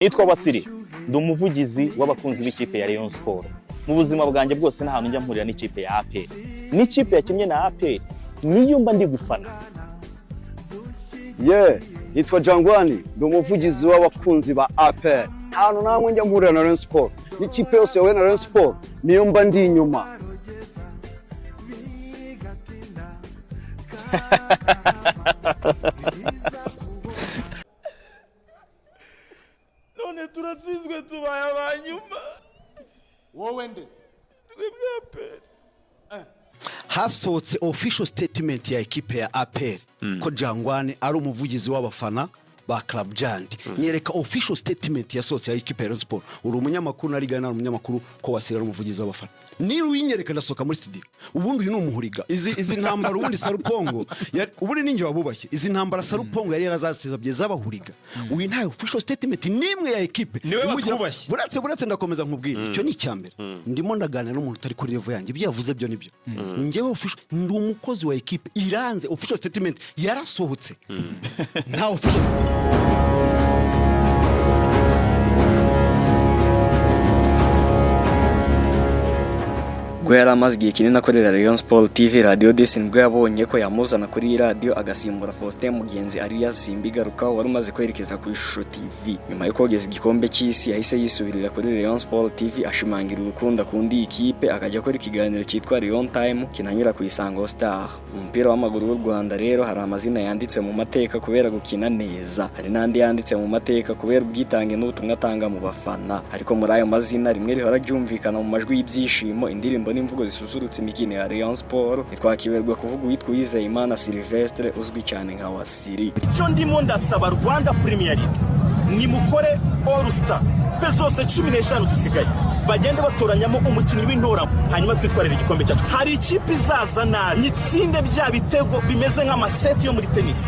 Nitwa Wasili, ndi umuvugizi w'abakunzi b'ikipe ya Rayon Sport. Mu buzima bwanjye bwose nta hantu njya mpurira n'ikipe ya APR. N'ikipe yakinnye na APR niyo mba ndi gufana. Nitwa Jangwani, ndi umuvugizi w'abakunzi ba APR. Hano namwe njya mpurira na Rayon Sport. N'ikipe yose yawe na Rayon Sport niyo mba ndi inyuma. None turatsinzwe tubaye abanyuma. Wowe ndese twebwe APR. Hasohotse official statement ya ekipe ya APR ko Jangwani ari umuvugizi w'abafana ba Club Jandi. Nyereka official statement ya sohotse ya ekipe ya Sport. Uri umunyamakuru nari gana umunyamakuru ko Wasili ari umuvugizi w'abafana. Ni uyinyereka ndasoka muri studio. Ubundi uyu ni umuhuriga. Izi ntambara ubundi Sarupongo. Ubundi ninjye wabubashye. Izi ntambara Sarupongo yari yarazasezabye z'abahuriga. Uyu nta official statement nimwe ya ekipe. Niwe watubashye. Buretse ndakomeza nkubwira. Icyo ni icyambere. Ndimo ndaganira n'umuntu utari kuri level yanjye. Ibyo yavuze byo nibyo. Njyewe official ndi umukozi wa ekipe iranze official statement yarasohotse. Nta official Gwera amaze igihe kinini akorera Rayon Sport TV Radio Disi nibwo yabonye ko yamuzana kuri radio agasimbura Faustin Mugenzi ariya Simbigaruka wari umaze kwerekeza ku Ishusho TV. Nyuma yo kogeza igikombe cy'isi yahise yisubirira kuri Rayon Sport TV ashimangira urukundo kundi ikipe akajya kora ikiganiro cyitwa Rayon Time kinanyura ku Isango Star. Umupira w'amaguru w'u Rwanda rero hari amazina yanditse mu mateka kubera gukina neza, hari nandi yanditse mu mateka kubera ubwitange n'ubutumwa atanga mu bafana. Ariko muri ayo mazina rimwe rihora ryumvikana mu majwi y'ibyishimo indirimbo n'imvugo zisusurutse imikino ya Rayon Sport. Nitwakiberwa kuvuga witwa Uwizeyimana Sylvestre uzwi cyane nka Wasili. Cyo ndimo ndasaba Rwanda Premier League ni mukore All Star pezose 15 zisigaye bagende batoranyamo umukinnyi w'intora hanyuma twitwarira igikombe cyacu. Hari ikipe izazana nitsinde bya bitego bimeze nk'amaseti yo muri tennis.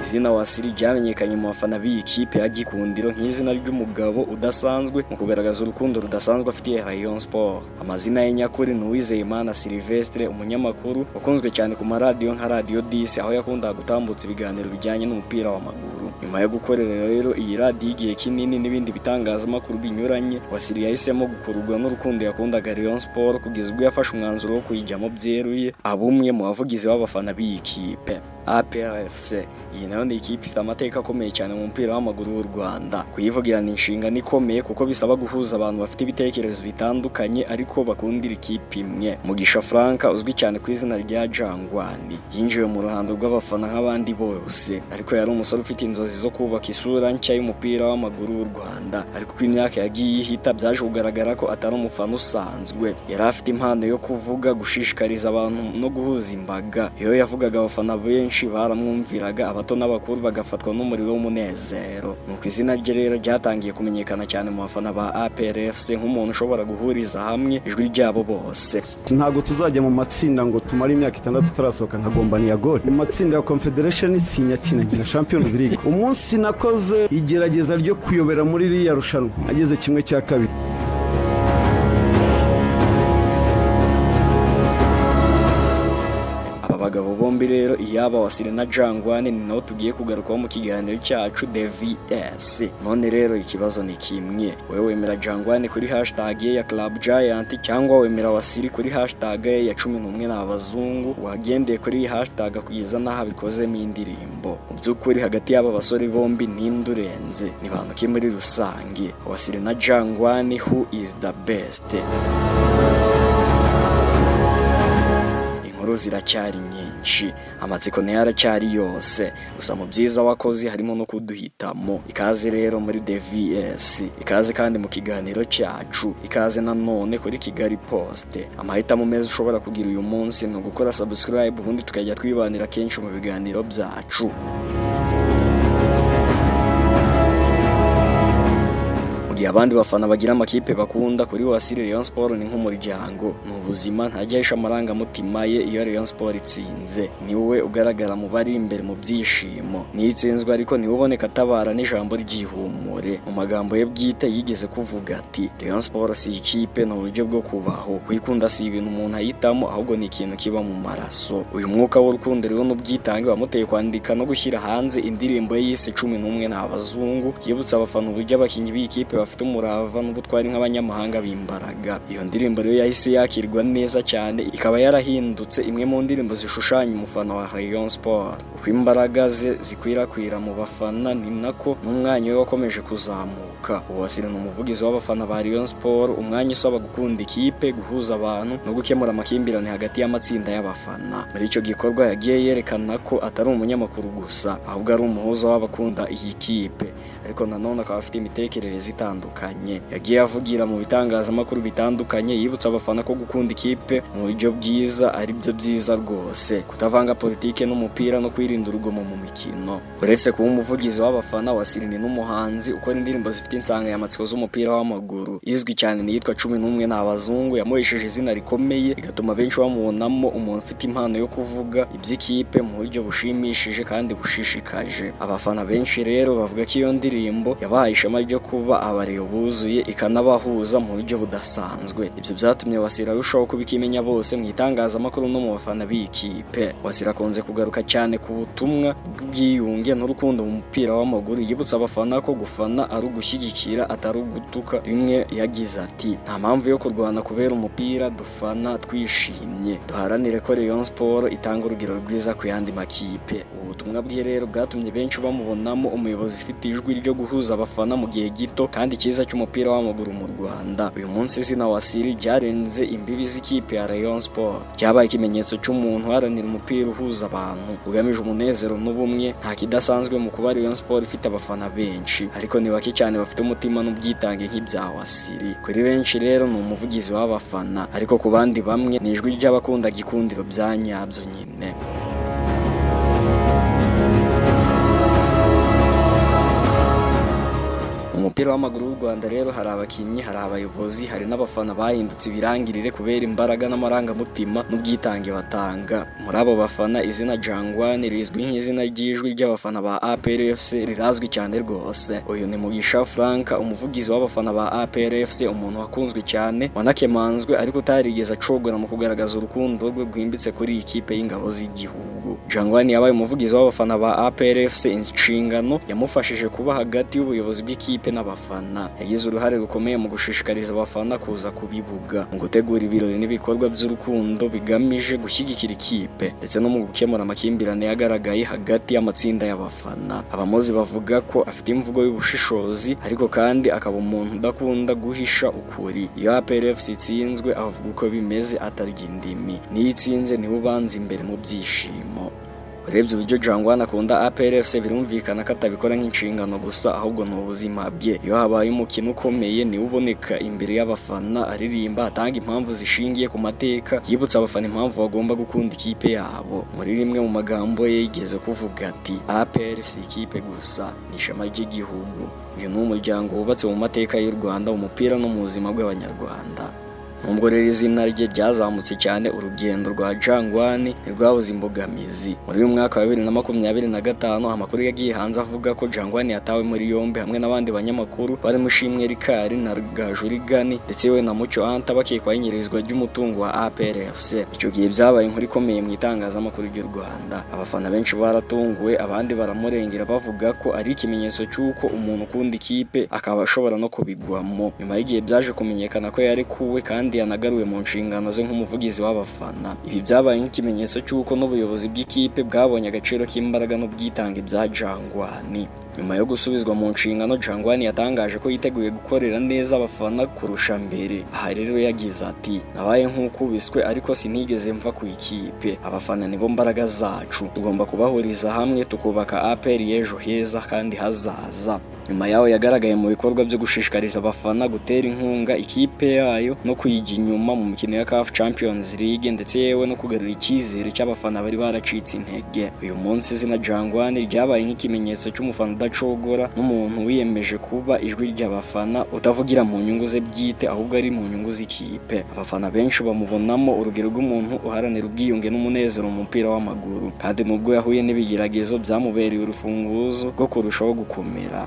Izina Wasili ryamenyekanye mu bafana b'iyi kipe ya Gikundiro nk'izina ry'umugabo udasanzwe mu kugaragaza urukundo rudasanzwe afitiye Rayon Sport. Amazina ye nyakuri ni Uwizeyimana Sylvestre, umunyamakuru wakunzwe cyane ku maradiyo nka Radio Disi aho yakundaga gutambutsa ibiganiro bijyanye n'umupira w'amaguru. Nyuma yo gukorera rero iyi radio igihe kinini n'ibindi bitangazamakuru binyuranye, Wasili yahisemo gukururwa n'urukundo yakundaga Rayon Sport kugeza ubwo yafashe umwanzuro wo kuyijyamo byeruye abumwe mu bavugizi b'abafana b'iyi kipe. APRFC iyi nayo ni ikipe ifite amateka akomeye cyane mu mupira w'amaguru w'u Rwanda. Kuyivugira ni inshingano ikomeye kuko bisaba guhuza abantu bafite ibitekerezo bitandukanye ariko bakundira ikipe imwe. Mugisha Frank uzwi cyane ku izina rya Jangwani yinjiye mu ruhando rw'abafana nk'abandi bose, ariko yari umusore ufite inzozi zo kubaka isura nshya y'umupira w'amaguru w'u Rwanda. Ariko uko imyaka yagiye ihita byaje kugaragara ko atari umufana usanzwe. Yari afite impano yo kuvuga, gushishikariza abantu no guhuza imbaga. Iyo yavugaga abafana benshi baramwumviraga, abato n'abakuru bagafatwa n'umuriro w'umunezero. Nuko izina rye rero ryatangiye kumenyekana cyane mu bafana ba APRFC nk'umuntu ushobora guhuriza hamwe ijwi ryabo bose. Ntago tuzajya mu matsinda ngo tumare imyaka 6 turasohoka nkagombani ya gol. Mu matsinda ya Confederation sinyakina nkina Champions League. Umunsi nakoze igerageza ryo kuyobera muri riya rushanwa ageze kimwe cya kabiri. Abagabo bombi rero Yabo, Wasili na Jangwani ni naho tugiye kugarukaho mu kiganiro cyacu DVS. None rero ikibazo ni kimwe, wewe wemera Jangwani kuri hashtag ya Club Giant cyangwa wemera Wasili kuri hashtag ya 11 n'abazungu wagendeye kuri hashtag kugeza naho bikozemo indirimbo? Mu by'ukuri hagati y'aba basore bombi Ninde, Urenze ni bantu ki muri rusange? Wasili na Jangwani, who is the best? Ziracyari nyinshi, amatsiko yaracyari yose, gusa mu byiza wakoze harimo no kuduhitamo. Ikaze rero muri DVS, ikaze kandi mu kiganiro cyacu, ikaze nanone kuri Kigali Post. Amahitamo meza ushobora kugira uyu munsi no gukora subscribe ubundi tukajya twibanira kenshi mu biganiro byacu. gihe abandi bafana bagira amakipe bakunda, kuri Wasili Rayon Sport ni nk'umuryango, ni ubuzima, ntajyahisha amarangamutima ye. Iyo Rayon Sport itsinze niwe ugaragara mu bari imbere mu byishimo, nitsinzwe ariko niwe uboneka atabara n'ijambo ry'ihumure. Mu magambo ye bwite yigeze kuvuga ati Rayon Sport si ikipe, ni uburyo bwo kubaho, kwikunda si ibintu umuntu ahitamo, ahubwo ni ikintu kiba mu maraso. Uyu mwuka w'urukundo rero n'ubwitange wamuteye kwandika no gushyira hanze indirimbo ye yise 11 n'abazungu, yibutsa abafana uburyo abakinnyi b'ikipe bafite umurava n'ubutwari nk'abanyamahanga b'imbaraga. Iyo ndirimbo rero yahise yakirwa neza cyane, ikaba yarahindutse imwe mu ndirimbo zishushanya umufana wa Rayon Sport. Uko imbaraga ze zikwirakwira mu bafana ni nako n'umwanya we wakomeje kuzamuka. Wasili ni umuvugizi w'abafana ba Rayon Sport, umwanya usaba gukunda ikipe, guhuza abantu no gukemura amakimbirane hagati y'amatsinda y'abafana. Muri icyo gikorwa yagiye yerekana ko atari umunyamakuru gusa, ahubwo ari umuhuza w'abakunda iyi kipe, ariko nanone akaba afite imitekerereze itandukanye. Yagiye avugira mu bitangazamakuru bitandukanye yibutsa abafana ko gukunda ikipe mu buryo bwiza ari byo byiza rwose, kutavanga politike n'umupira no kwirinda urugomo mu mikino. Uretse kuba umuvugizi w'abafana, Wasili ni n'umuhanzi ukora indirimbo zifite insanganyamatsiko z'umupira w'amaguru. Izwi cyane ni yitwa 11 n'abazungu, yamuhesheje izina rikomeye, igatuma benshi bamubonamo umuntu ufite impano yo kuvuga iby'ikipe mu buryo bushimishije kandi bushishikaje. Abafana benshi rero bavuga ko iyo ndirimbo yabahaye ishema ryo kuba abareyo buzuye, ikanabahuza mu buryo budasanzwe. Ibyo byatumye Wasili arushaho kubikimenya bose mu itangazamakuru no mu bafana b'ikipe. Wasili akunze kugaruka cyane ku butumwa bw'ubwiyunge n'urukundo mu mupira w'amaguru, yibutsa abafana ko gufana ari ugushyigikira atari ugutuka. Rimwe yagize ati nta mpamvu yo kurwana kubera umupira, dufana twishimye, duharanire ko Rayon Sport itanga urugero rwiza ku yandi makipe. Ubutumwa bwe rero bwatumye benshi bamubonamo umuyobozi ufite ijwi ryo guhuza abafana mu gihe gito kandi cyiza cy'umupira w'amaguru mu Rwanda. Uyu munsi izina Wasili ryarenze imbibi z'ikipe ya Rayon Sport, ryabaye ikimenyetso cy'umuntu uharanira umupira uhuza abantu, ugamije umunezero n'ubumwe. Nta kidasanzwe mu kuba Rayon Sport ifite abafana benshi, ariko ni bake cyane bafite umutima n'ubwitange nk'ibya Wasili. Kuri benshi rero ni umuvugizi w'abafana, ariko ku bandi bamwe ni ijwi ry'abakunda gikundiro bya nyabyo nyine. Umupira w'amaguru w'u Rwanda rero hari abakinnyi, hari abayobozi, hari n'abafana bahindutse ibirangirire kubera imbaraga n'amarangamutima n'ubwitange batanga. Muri abo bafana izina Jangwani rizwi nk'izina ry'ijwi ry'abafana ba APR FC, rirazwi cyane rwose. Uyu ni Mugisha Frank, umuvugizi w'abafana ba APR FC, umuntu wakunzwe cyane, wanakemanzwe ariko utarigeze acogora mu kugaragaza urukundo rwe rwimbitse kuri iyi kipe y'ingabo z'igihugu. Jangwani yabaye umuvugizi w'abafana ba APR FC, inshingano yamufashije kuba hagati y'ubuyobozi bw'ikipe n'abafana. Yagize uruhare rukomeye mu gushishikariza abafana kuza ku bibuga, mu gutegura ibirori n'ibikorwa by'urukundo bigamije gushyigikira ikipe, ndetse no mu gukemura amakimbirane yagaragaye hagati y'amatsinda y'abafana. Abamuzi bavuga ko afite imvugo y'ubushishozi, ariko kandi akaba umuntu udakunda guhisha ukuri. Iyo APR FC itsinzwe avuga uko bimeze atarya indimi, niyo itsinze niwe ubanza imbere mu byishimo. Urebye uburyo Jangwani akunda APR FC birumvikana ko atabikora nk'inshingano gusa, ahubwo ni ubuzima bwe. Iyo habaye umukino ukomeye niwe uboneka imbere y'abafana, aririmba, atanga impamvu zishingiye ku mateka, yibutsa abafana impamvu bagomba gukunda ikipe yabo. Muri rimwe mu magambo ye yigeze kuvuga ati APR FC ikipe gusa, ni ishema ry'igihugu. Uyu ni umuryango wubatse mu mateka y'u Rwanda, umupira no mu buzima bw'abanyarwanda. Nubwo rero izina rye ryazamutse cyane, urugendo rwa Jangwani ntirwabuze imbogamizi. Muri uyu mwaka wa 2025 amakuru yagiye hanze avuga ko Jangwani yatawe muri yombi hamwe n'abandi banyamakuru barimo Ishimwe Rikari na Gajurigani ndetse we na Mucyo Anta, bakekwaho inyirizwa ry'umutungo wa APR FC. Icyo gihe byabaye inkuru ikomeye mu itangazamakuru ry'u Rwanda. Abafana benshi baratunguwe, abandi baramurengera bavuga ko ari ikimenyetso cy'uko umuntu ukunda ikipe akaba ashobora no kubigwamo. Nyuma y'igihe byaje kumenyekana ko yarekuwe kandi yanagaruwe mu nshingano ze nk'umuvugizi w'abafana. Ibi byabaye nk'ikimenyetso cy'uko n'ubuyobozi bw'ikipe bwabonye agaciro k'imbaraga n'ubwitange bya Jangwani. Nyuma yo gusubizwa mu nshingano, Jangwani yatangaje ko yiteguye gukorera neza abafana kurusha mbere. Aha rero yagize ati nabaye nk'ukubiswe ariko sinigeze mva ku ikipe. Abafana nibo mbaraga zacu, tugomba kubahuriza hamwe tukubaka APR y'ejo heza kandi hazaza. Nyuma yaho yagaragaye mu bikorwa byo gushishikariza abafana gutera inkunga ikipe yayo no kuyijya inyuma mu mikino ya CAF Champions League, ndetse yewe no kugarura icyizere cy'abafana bari baracitse intege. Uyu munsi izina Jangwani ryabaye nk'ikimenyetso cy'umufana udacogora n'umuntu wiyemeje kuba ijwi ry'abafana utavugira mu nyungu ze bwite ahubwo ari mu nyungu z'ikipe. Abafana benshi bamubonamo urugero rw'umuntu uharanira ubwiyunge n'umunezero mu mupira w'amaguru, kandi nubwo yahuye n'ibigeragezo byamubereye urufunguzo rwo kurushaho gukomera.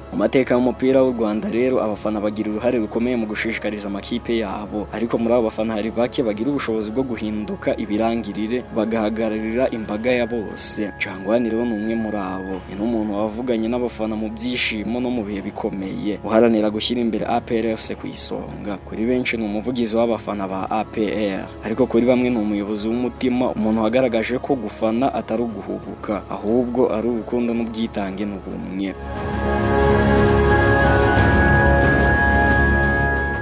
Mu mateka y'umupira w'u Rwanda rero abafana bagira uruhare rukomeye mu gushishikariza amakipe yabo, ariko muri abo bafana hari bake bagira ubushobozi bwo guhinduka ibirangirire bagahagararira imbaga ya bose. Jangwani rero ni umwe muri abo, ni n'umuntu wavuganye n'abafana mu byishimo no mu bihe bikomeye, uharanira gushyira imbere APR FC ku isonga. Kuri benshi ni umuvugizi w'abafana ba APR, ariko kuri bamwe ni umuyobozi w'umutima, umuntu wagaragaje ko gufana atari uguhubuka ahubwo ari urukundo n'ubwitange n'ubumwe.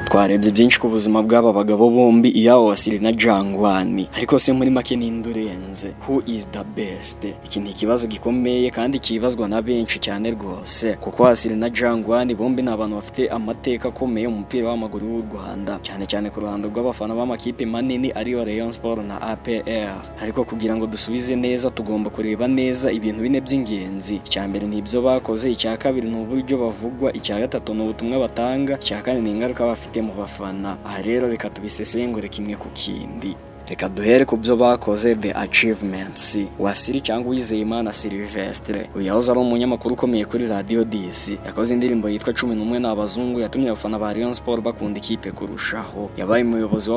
Twarebye byinshi ku buzima bw'aba bagabo bombi, Yabo, Wasili na Jangwani, ariko se muri make Ninde urenze? Who is the best? Iki ni ikibazo gikomeye kandi kibazwa na benshi cyane rwose, kuko Wasili na Jangwani bombi ni abantu bafite amateka akomeye mu mupira w'amaguru w'u Rwanda, cyane cyane ku ruhando rw'abafana b'amakipe manini ariyo Rayon Sport na APR. Ariko kugira ngo dusubize neza tugomba kureba neza ibintu bine by'ingenzi. Icya mbere ni ibyo bakoze, icya kabiri ni uburyo bavugwa, icya gatatu ni ubutumwa batanga, icya kane ni ingaruka bafite mu bafana. Aha rero reka tubisesengure kimwe ku kindi. Reka duhere ku byo bakoze, the achievements. Wasili cyangwa Uwizeyimana Sylvestre, uyu yahoze ari umunyamakuru ukomeye kuri Radio DC, yakoze indirimbo yitwa 11 n'abazungu, yatumye abafana ba Rayon Sport bakunda ikipe kurushaho. Yabaye umuyobozi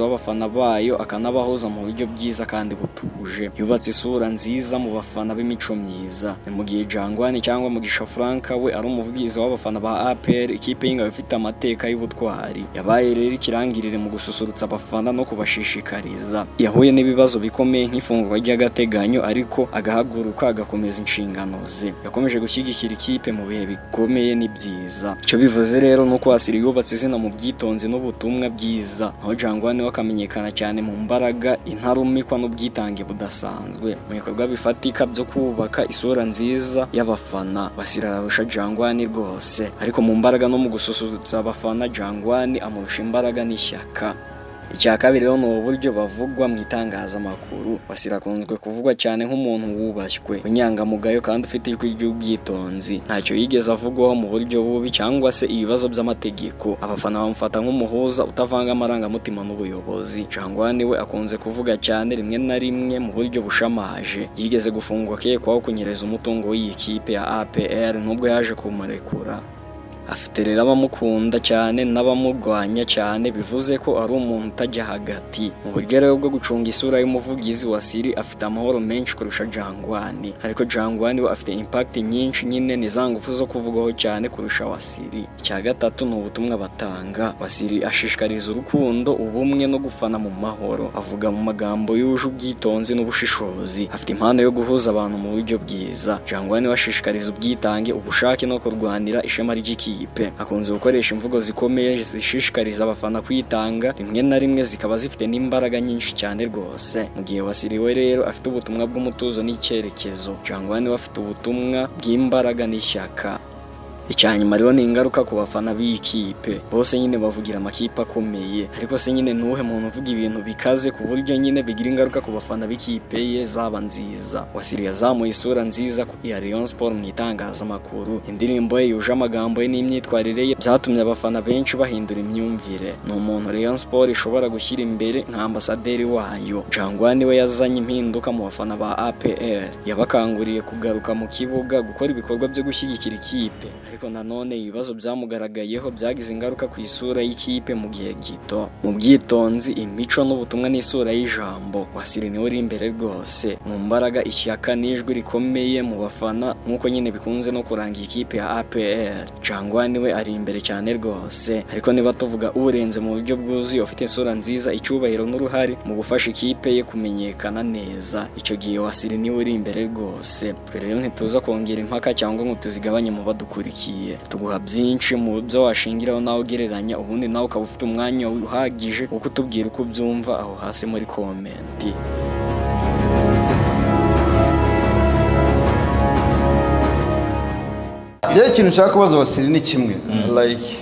w'abafana bayo akanabahoza mu buryo bwiza kandi butuje. Yubatse isura nziza mu bafana b'imico myiza. Ni mu gihe Jangwani cyangwa Mugisha Frank we ari umuvugizi w'abafana ba APR, ikipe y'ingabo ifite amateka y'ubutwari. Yabaye rero ikirangirire mu gususurutsa abafana no kubashishikariza. Yahuye n'ibibazo bikomeye nk'ifungwa ry'agateganyo, ariko agahaguruka agakomeza inshingano ze. Yakomeje gushyigikira ikipe mu bihe bikomeye n'ibyiza. Icyo bivuze rero nuko Wasili yubatse izina mu byitonzi n'ubutumwa bwiza, naho Jangwani we akamenyekana cyane mu mbaraga, intarumikwa n'ubwitange budasanzwe mu bikorwa bifatika byo kubaka isura nziza y'abafana. Wasili ararusha Jangwani rwose, ariko mu mbaraga no mu gususurutsa abafana Jangwani amurusha imbaraga n'ishyaka. Icya kabiri rero ni uburyo bavugwa mu itangazamakuru. Wasili akunzwe kuvugwa cyane nk'umuntu wubashywe, unyangamugayo kandi ufite ijwi ry'ubwitonzi. Ntacyo yigeze avugwaho mu buryo bubi cyangwa se ibibazo by'amategeko. Abafana bamufata nk'umuhuza utavanga amarangamutima n'ubuyobozi. Jangwani we akunze kuvuga cyane, rimwe na rimwe mu buryo bushamaje. Yigeze gufungwa akekwaho kunyereza umutungo w'iyi kipe ya APR nubwo yaje kumurekura. Afite rero abamukunda cyane n'abamurwanya cyane, bivuze ko ari umuntu utajya hagati. Mu buryo rero bwo gucunga isura y'umuvugizi, Wasili afite amahoro menshi kurusha Jangwani, ariko Jangwani we afite impact nyinshi, nyine ni za ngufu zo kuvugaho cyane kurusha Wasili. Icya gatatu ni ubutumwa batanga. Wasili ashishikariza urukundo, ubumwe no gufana mu mahoro. Avuga mu magambo yuje ubwitonzi n'ubushishozi. Afite impano yo guhuza abantu mu buryo bwiza. Jangwani we ashishikariza ubwitange, ubushake no kurwanira ishema ry'iki. Akunze gukoresha imvugo zikomeye zishishikariza abafana kwitanga, rimwe na rimwe zikaba zifite n'imbaraga nyinshi cyane rwose. Mu gihe Wasili we rero afite ubutumwa bw'umutuzo n'icyerekezo, Jangwani we afite ubutumwa bw'imbaraga n'ishyaka. Icyanyuma rero ni ingaruka ku bafana b'ikipe. Bose nyine bavugira amakipe akomeye, ariko se nyine nuhe muntu uvuga ibintu bikaze ku buryo nyine bigira ingaruka ku bafana b'ikipe ye zaba nziza. Wasili yazamuye isura nziza ya Rayon Sport mu itangazamakuru. Indirimbo ye yuje amagambo ye n'imyitwarire ye byatumye abafana benshi bahindura imyumvire. Ni umuntu Rayon Sport ishobora gushyira imbere nka ambasaderi wayo. Jangwani we yazanye impinduka mu bafana ba APR, yabakanguriye kugaruka mu kibuga, gukora ibikorwa byo gushyigikira ikipe. Ariko nanone ibibazo byamugaragayeho byagize ingaruka ku isura y'ikipe mu gihe gito. Mu byitonzi, imico n'ubutumwa n'isura y'ijambo, Wasili niwe uri imbere rwose. Mu mbaraga, ishyaka n'ijwi rikomeye mu bafana nk'uko nyine bikunze no kuranga ikipe ya APR, Jangwani we ari imbere cyane rwose. Ariko niba tuvuga urenze mu buryo bwuzuye, ufite isura nziza, icyubahiro n'uruhare mu gufasha ikipe ye kumenyekana neza, icyo gihe Wasili niwe uri imbere rwose. Twe rero ntituza kongera impaka cyangwa ngo tuzigabanye mu badukurikiye. Tuguha byinshi mu byo washingiraho nawe ugereranya, ubundi nawe ukaba ufite umwanya uhagije wo kutubwira uko ubyumva aho hasi muri komenti. Njyewe ikintu nshaka kubaza Wasili ni kimwe, like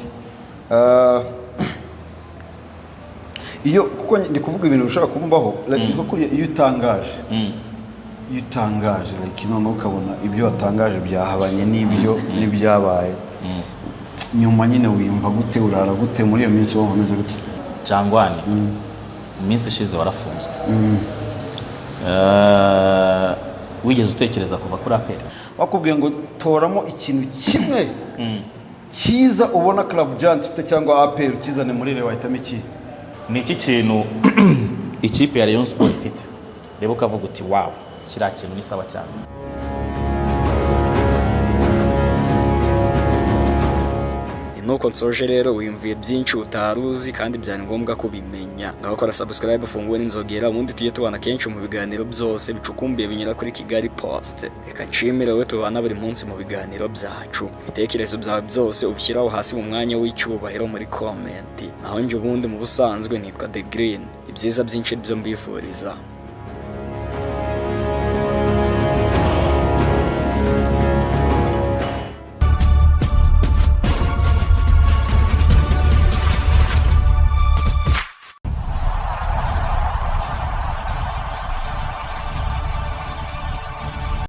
iyo kuko ndi kuvuga ibintu bishobora kumbaho, like nko kuri iyo utangaje iyo utangaje like none ukabona ibyo watangaje byahabanye n'ibyabaye nyuma nyine wiyumva gute urara gute muri iyo minsi wo nkomeze gute Jangwani iminsi ishize warafunzwe wigeze utekereza kuva kuri APR bakubwiye ngo toramo ikintu kimwe cyiza ubona Club Giant ifite cyangwa APR ukizane muri Reyo wahitamo iki ni iki kintu ikipe ya Rayon Sport ifite reba ukavuga uti wow kiriya kintu ni sawa cyane nuko nsoje rero wiyumviye byinshi utaruzi kandi byari ngombwa ko bimenya ngaho kora subscribe funguwe n'inzogera ubundi tujye tubana kenshi mu biganiro byose bicukumbuye binyura kuri Kigali Post reka nshimire we tubana buri munsi mu biganiro byacu ibitekerezo byawe byose ubishyiraho hasi mu mwanya w'icyubahiro muri comment naho njye ubundi mu busanzwe nitwa The Green ibyiza byinshi byo mbifuriza